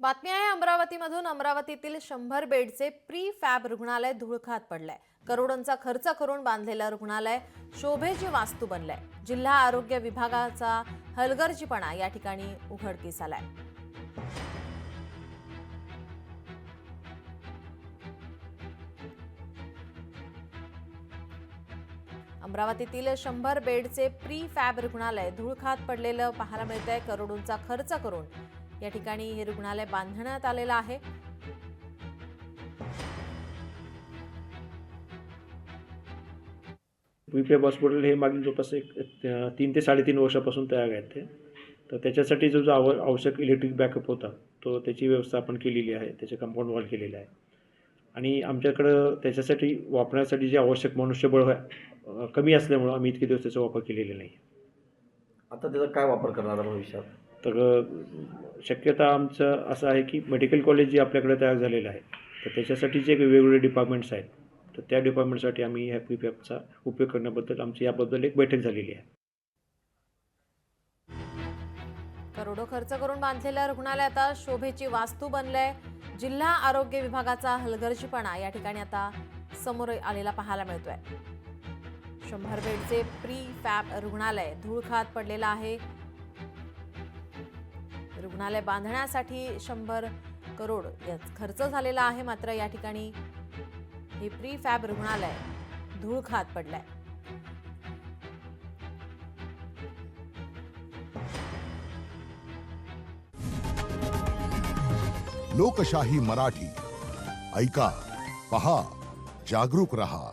बातमी आहे अमरावतीमधून। अमरावतीतील 100 बेडचे प्री फॅब रुग्णालय धूळखात पडलंय। करोडोंचा खर्च करून बांधलेलं रुग्णालय शोभेची वास्तू बनलंय। जिल्हा आरोग्य विभागाचा हलगर्जीपणा या ठिकाणी उघडकीस आलाय। अमरावतीतील 100 बेडचे प्री फॅब रुग्णालय धूळखात पडलेलं पाहायला मिळतंय। करोडोंचा खर्च करून या ठिकाणी हे रुग्णालय बांधण्यात आलेलं आहे। प्रीफॅब हॉस्पिटल हे मागील जवळपास 3 ते 3.5 वर्षापासून तयार आहेत ते। तर त्याच्यासाठी जो आवश्यक इलेक्ट्रिक बॅकअप होता तो त्याची व्यवस्था आपण केलेली आहे। त्याचे कंपाऊंड वॉल केलेले आहे आणि आमच्याकडे त्याच्यासाठी वापरण्यासाठी जे आवश्यक मनुष्यबळ कमी असल्यामुळे आम्ही इतके दिवस त्याचा वापर केलेला नाही। आता त्याचा काय वापर करणार भविष्यात? तर शक्यता आमचं असं आहे की मेडिकल कॉलेज जे आपल्याकडे तयार झालेलं आहे तर त्याच्यासाठी जे वेगवेगळे डिपार्टमेंट्स आहेत तर त्या डिपार्टमेंटसाठी आम्ही ह्या प्रीफॅबचा उपयोग करण्याबद्दल आमची याबद्दल एक बैठक झालेली आहे। करोडो खर्च करून बांधलेलं रुग्णालय आता शोभेची वास्तू बनलंय। जिल्हा आरोग्य विभागाचा हलगर्जीपणा या ठिकाणी आता समोर आलेला पाहायला मिळतोय। 100 बेडचे प्री फॅब रुग्णालय धूळखात पडलेलं आहे। रुग्णालय बांधण्यासाठी 100 करोड खर्च झालेला आहे, मात्र या ठिकाणी हे प्री फॅब रुग्णालय धूळखात पडलंय। लोकशाही मराठी ऐका, पहा, जागरूक रहा।